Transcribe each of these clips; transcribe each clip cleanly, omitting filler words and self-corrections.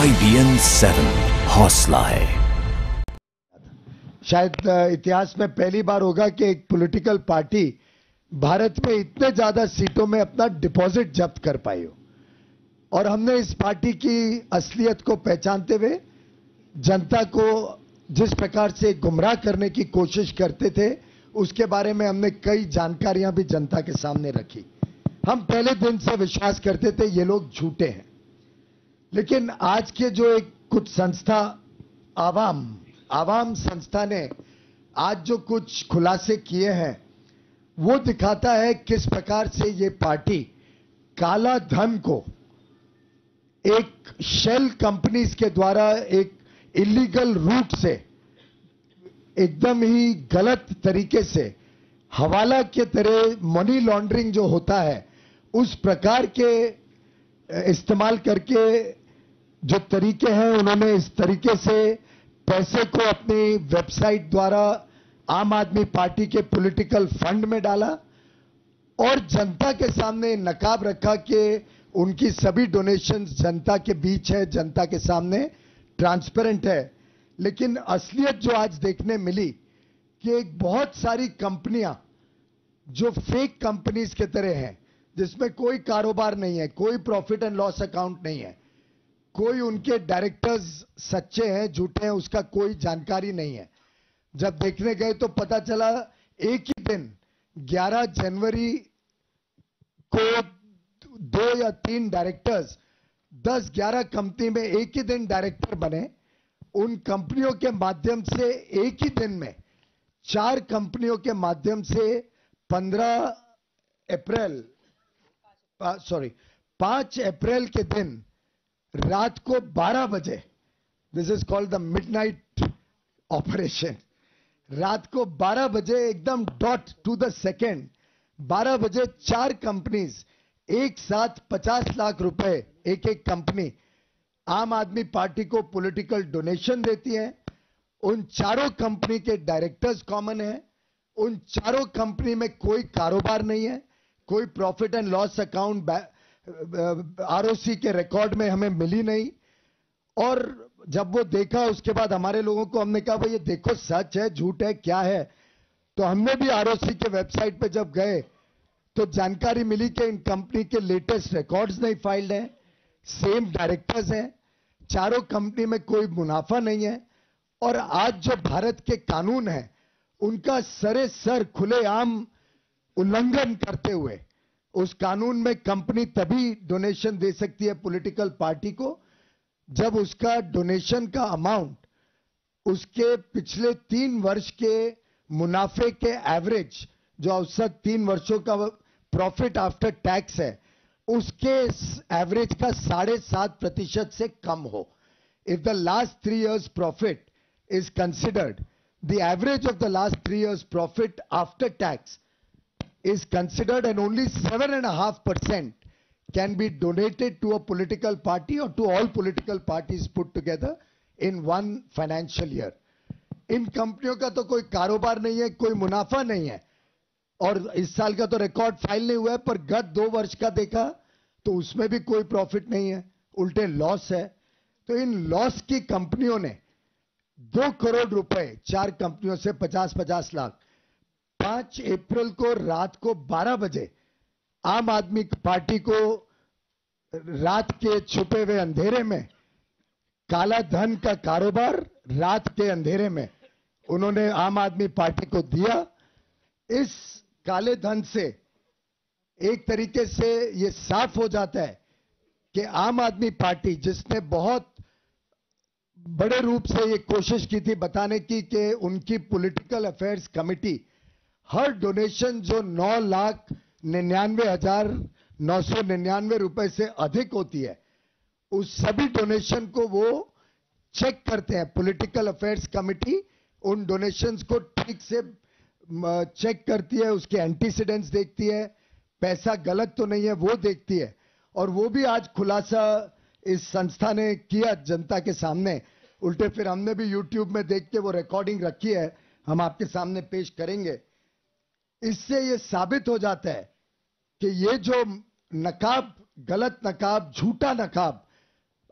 IBN 7 हौसला है। शायद इतिहास में पहली बार होगा कि एक पॉलिटिकल पार्टी भारत में इतने ज्यादा सीटों में अपना डिपॉजिट जब्त कर पाई हो। और हमने इस पार्टी की असलियत को पहचानते हुए जनता को जिस प्रकार से गुमराह करने की कोशिश करते थे उसके बारे में हमने कई जानकारियां भी जनता के सामने रखी। हम पहले दिन से विश्वास करते थे ये लोग झूठे हैं, लेकिन आज के जो एक कुछ संस्था आवाम संस्था ने आज जो कुछ खुलासे किए हैं वो दिखाता है किस प्रकार से ये पार्टी काला धन को एक शेल कंपनीज के द्वारा एक इलीगल रूट से एकदम ही गलत तरीके से हवाला के तरह मनी लॉन्ड्रिंग जो होता है उस प्रकार के इस्तेमाल करके जो तरीके हैं उन्होंने इस तरीके से पैसे को अपनी वेबसाइट द्वारा आम आदमी पार्टी के पॉलिटिकल फंड में डाला और जनता के सामने नकाब रखा कि उनकी सभी डोनेशंस जनता के बीच है, जनता के सामने ट्रांसपेरेंट है। लेकिन असलियत जो आज देखने मिली कि एक बहुत सारी कंपनियां जो फेक कंपनीज के तरह हैं, जिसमें कोई कारोबार नहीं है, कोई प्रॉफिट एंड लॉस अकाउंट नहीं है, कोई उनके डायरेक्टर्स सच्चे हैं झूठे हैं उसका कोई जानकारी नहीं है। जब देखने गए तो पता चला एक ही दिन 11 जनवरी को 2 या 3 डायरेक्टर्स 10-11 कंपनी में एक ही दिन डायरेक्टर बने। उन कंपनियों के माध्यम से एक ही दिन में 4 कंपनियों के माध्यम से 5 अप्रैल के दिन रात को 12 बजे, this is called the midnight operation, रात को 12 बजे एकदम डॉट टू द सेकेंड 12 बजे 4 कंपनीज एक साथ 50 लाख रुपए एक एक कंपनी आम आदमी पार्टी को पॉलिटिकल डोनेशन देती है। उन चारों कंपनी के डायरेक्टर्स कॉमन है, उन चारों कंपनी में कोई कारोबार नहीं है, कोई profit and loss account ROC के रिकॉर्ड में हमें मिली नहीं। और जब वो देखा उसके बाद हमारे लोगों को हमने कहा भाई ये देखो सच है झूठ है क्या है, तो हमने भी आरओसी के वेबसाइट पे जब गए तो जानकारी मिली कि इन कंपनी के लेटेस्ट रिकॉर्ड्स नहीं फाइल्ड हैं, सेम डायरेक्टर्स हैं, चारों कंपनी में कोई मुनाफा नहीं है। और आज जो भारत के कानून है उनका सरे सर खुलेआम उल्लंघन करते हुए उस कानून में कंपनी तभी डोनेशन दे सकती है पॉलिटिकल पार्टी को जब उसका डोनेशन का अमाउंट उसके पिछले 3 वर्ष के मुनाफे के एवरेज जो औसत 3 वर्षों का प्रॉफिट आफ्टर टैक्स है उसके एवरेज का 7.5% से कम हो। If the last 3 years profit is considered, the average of the last 3 years profit after tax is considered and only 7.5% can be donated to a political party or to all political parties put together in one financial year. इन कंपनियों का तो कोई कारोबार नहीं है, कोई मुनाफा नहीं है और इस साल का तो रिकॉर्ड फाइल नहीं हुआ है, पर गत 2 वर्ष का देखा तो उसमें भी कोई प्रॉफिट नहीं है, उल्टे लॉस है। तो इन लॉस की कंपनियों ने 2 करोड़ रुपए 4 कंपनियों से 50-50 लाख 5 अप्रैल को रात को 12 बजे आम आदमी पार्टी को रात के छुपे हुए अंधेरे में काला धन का कारोबार रात के अंधेरे में उन्होंने आम आदमी पार्टी को दिया। इस काले धन से एक तरीके से यह साफ हो जाता है कि आम आदमी पार्टी जिसने बहुत बड़े रूप से यह कोशिश की थी बताने की कि उनकी पॉलिटिकल अफेयर्स कमेटी हर डोनेशन जो 9,99,999 रुपए से अधिक होती है उस सभी डोनेशन को वो चेक करते हैं। पॉलिटिकल अफेयर्स कमेटी उन डोनेशंस को ठीक से चेक करती है, उसके एंटीसीडेंट्स देखती है, पैसा गलत तो नहीं है वो देखती है। और वो भी आज खुलासा इस संस्था ने किया जनता के सामने। उल्टे फिर हमने भी YouTube में देख के वो रिकॉर्डिंग रखी है, हम आपके सामने पेश करेंगे। इससे ये साबित हो जाता है कि ये जो नकाब, गलत नकाब, झूठा नकाब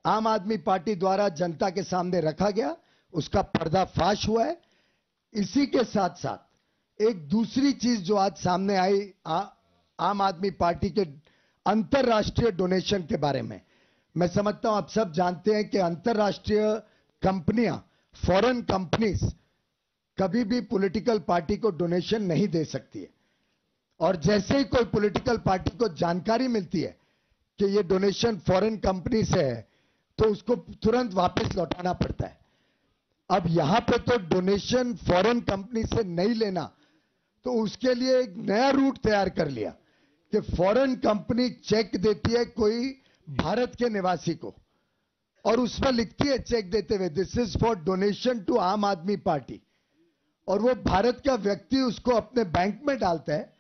आम आदमी पार्टी द्वारा जनता के सामने रखा गया, उसका पर्दाफाश हुआ है। इसी के साथ साथ एक दूसरी चीज जो आज सामने आई आम आदमी पार्टी के अंतरराष्ट्रीय डोनेशन के बारे में। मैं समझता हूं आप सब जानते हैं कि अंतरराष्ट्रीय कंपनियां, फॉरेन कंपनीज कभी भी पॉलिटिकल पार्टी को डोनेशन नहीं दे सकती है। और जैसे ही कोई पॉलिटिकल पार्टी को जानकारी मिलती है कि ये डोनेशन फॉरेन कंपनी से है, तो उसको तुरंत वापस लौटाना पड़ता है। अब यहां पे तो डोनेशन फॉरेन कंपनी से नहीं लेना, तो उसके लिए एक नया रूट तैयार कर लिया कि फॉरेन कंपनी चेक देती है कोई भारत के निवासी को, और उसमें लिखती है चेक देते हुए, this is for donation to Aam Aadmi party, और वो भारत का व्यक्ति उसको अपने बैंक में डालता है,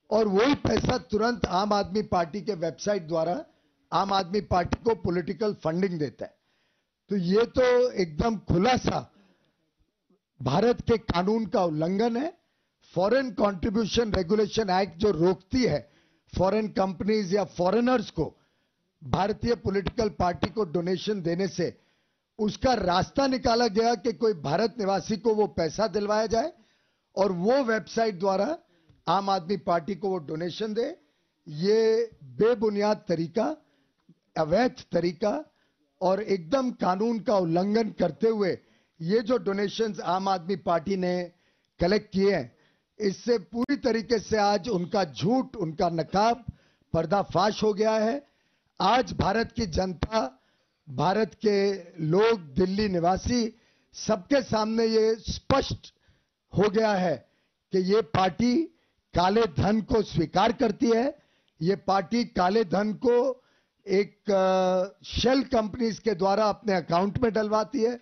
और वही पैसा तुरंत आम आदमी पार्टी के वेबसाइट द्वारा आम आदमी पार्टी को पॉलिटिकल फंडिंग देता है। तो ये तो एकदम खुला सा भारत के कानून का उल्लंघन है। फॉरेन कंट्रीब्यूशन रेगुलेशन एक्ट जो रोकती है फॉरेन कंपनीज या फॉरेनर्स को भारतीय पॉलिटिकल पार्टी को डोनेशन देने से, उसका रास्ता निकाला गया कि कोई भारत निवासी को वो पैसा दिलवाया जाए और वो वेबसाइट द्वारा आम आदमी पार्टी को वो डोनेशन दे। ये बेबुनियाद तरीका, अवैध तरीका और एकदम कानून का उल्लंघन करते हुए ये जो डोनेशंस आम आदमी पार्टी ने कलेक्ट किए हैं, इससे पूरी तरीके से आज उनका झूठ, उनका नकाब पर्दाफाश हो गया है। आज भारत की जनता, भारत के लोग, दिल्ली निवासी, सबके सामने ये स्पष्ट हो गया है कि ये पार्टी काले धन को स्वीकार करती है। ये पार्टी काले धन को एक शेल कंपनीज के द्वारा अपने अकाउंट में डलवाती है,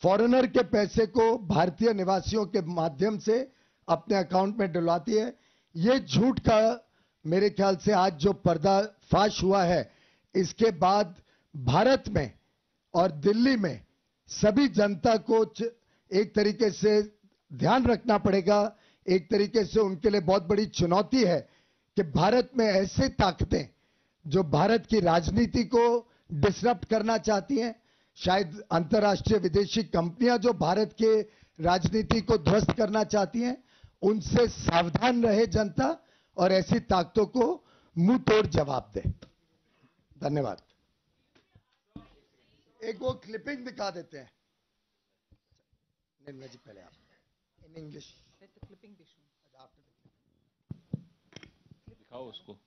फॉरेनर के पैसे को भारतीय निवासियों के माध्यम से अपने अकाउंट में डलवाती है। ये झूठ का मेरे ख्याल से आज जो पर्दाफाश हुआ है, इसके बाद भारत में और दिल्ली में सभी जनता को एक तरीके से ध्यान रखना पड़ेगा। एक तरीके से उनके लिए बहुत बड़ी चुनौती है कि भारत में ऐसे ताकतें जो भारत की राजनीति को डिसरप्ट करना चाहती हैं, शायद अंतर्राष्ट्रीय विदेशी कंपनियां जो भारत के राजनीति को ध्वस्त करना चाहती हैं, उनसे सावधान रहे जनता और ऐसी ताकतों को मुंह तोड़ जवाब दे। धन्यवाद। एक वो क्लिपिंग दिखा देते हैं निर्मला जी, पहले आप इन इंग्लिश दिखाओ उसको।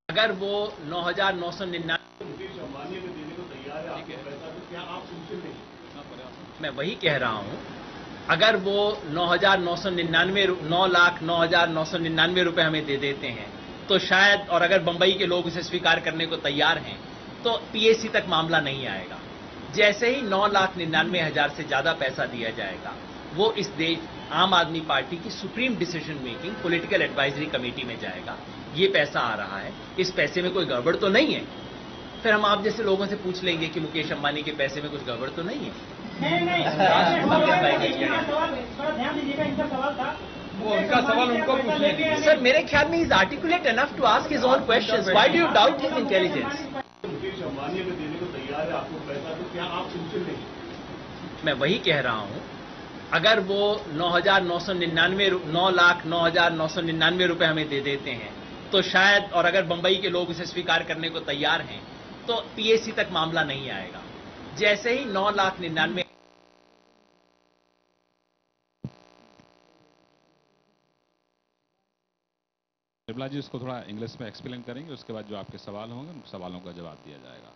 अगर वो 9,999 मैं वही कह रहा हूं, अगर वो 9,999 रुपए हमें दे देते हैं तो शायद, और अगर बंबई के लोग उसे स्वीकार करने को तैयार हैं, तो पीएसी तक मामला नहीं आएगा। जैसे ही 9,99,000 से ज्यादा पैसा दिया जाएगा, वो इस देश आम आदमी पार्टी की supreme decision making political advisory committee में जाएगा। ये पैसा आ रहा है, इस पैसे में कोई गड़बड़ तो नहीं है। फिर हम आप जैसे लोगों से पूछ लेंगे कि मुकेश अंबानी के पैसे में कुछ गड़बड़ तो नहीं है। वो उनका सवाल उनको पूछने दीजिए। सर, मेरे ख्याल में is articulate enough to ask his own questions. Why do you doubt his intelligence? Mukesh Ambani अगर देने को तैयार है आपको पैसा, तो क्या आप सुनते नहीं? मैं वही कह रहा हूं, अगर वो 9,999 रुपए हमें दे देते हैं तो शायद, और अगर बंबई के लोग उसे स्वीकार करने को तैयार हैं, तो पीएसी तक मामला नहीं आएगा। जैसे ही 9,99,000 निर्मला जी उसको थोड़ा इंग्लिश में एक्सप्लेन करेंगे, उसके बाद जो आपके सवाल होंगे उन सवालों का जवाब दिया जाएगा।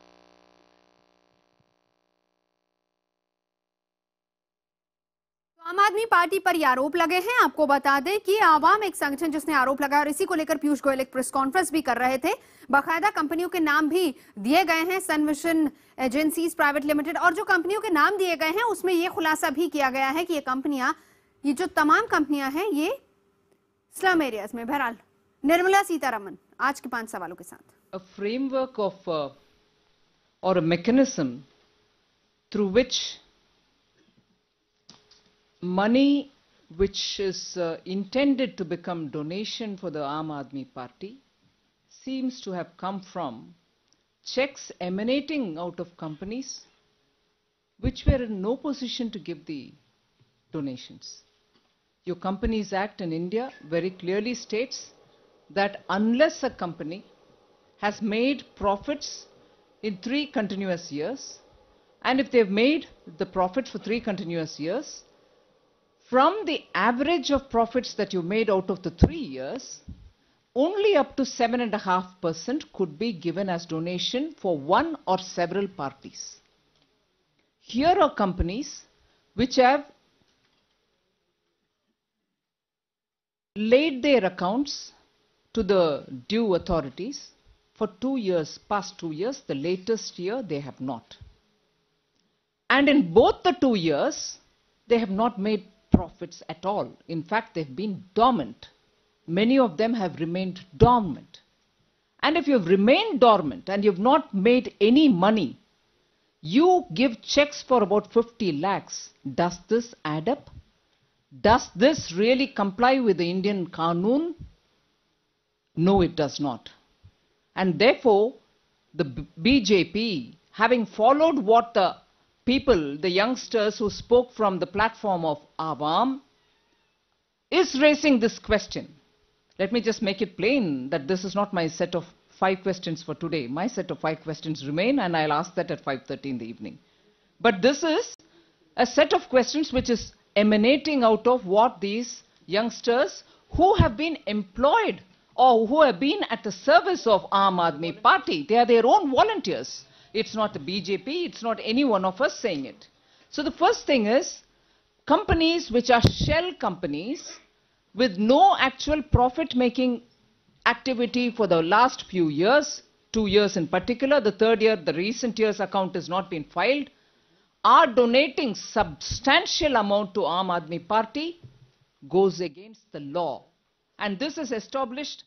आम आदमी पार्टी पर ये आरोप लगे हैं। आपको बता दें कि आवाम एक संगठन जिसने आरोप लगाया, और इसी को लेकर पीयूष गोयल एक प्रेस कॉन्फ्रेंस भी कर रहे थे। बाकायदा कंपनियों के नाम भी दिए गए हैं, सनविजन एजेंसीज प्राइवेट लिमिटेड, और जो कंपनियों के नाम दिए गए हैं उसमें यह खुलासा भी किया गया है कि ये कंपनियां, ये जो तमाम कंपनियां हैं, ये स्लम एरियाज में। बहरहाल निर्मला सीतारमण आज के 5 सवालों के साथ। A framework of or a mechanism through which money which is intended to become donation for the Aam Aadmi Party seems to have come from checks emanating out of companies which were in no position to give the donations. Your Companies Act in India very clearly states that unless a company has made profits in 3 continuous years, and if they've made the profit for 3 continuous years, from the average of profits that you made out of the 3 years, only up to 7.5% could be given as donation for one or several parties. Here are companies which have laid their accounts to the due authorities for 2 years, past 2 years, the latest year they have not. And in both the 2 years, they have not made profits at all. In fact, they've been dormant. Many of them have remained dormant. And if you've remained dormant and you've not made any money, you give checks for about 50 lakhs. Does this add up? Does this really comply with the Indian Qanun? No, it does not. And therefore, the BJP, having followed what the people, the youngsters who spoke from the platform of Awam, is raising this question. Let me just make it plain that this is not my set of 5 questions for today. My set of 5 questions remain, and I'll ask that at 5:30 in the evening. But this is a set of questions which is emanating out of what these youngsters who have been employed or who have been at the service of Aam Aadmi Party, they are their own volunteers. It's not the BJP, it's not any one of us saying it. So the first thing is, companies which are shell companies with no actual profit-making activity for the last few years, 2 years in particular, the 3rd year, the recent year's account has not been filed, are donating substantial amount to Aam Aadmi Party, goes against the law. And this is established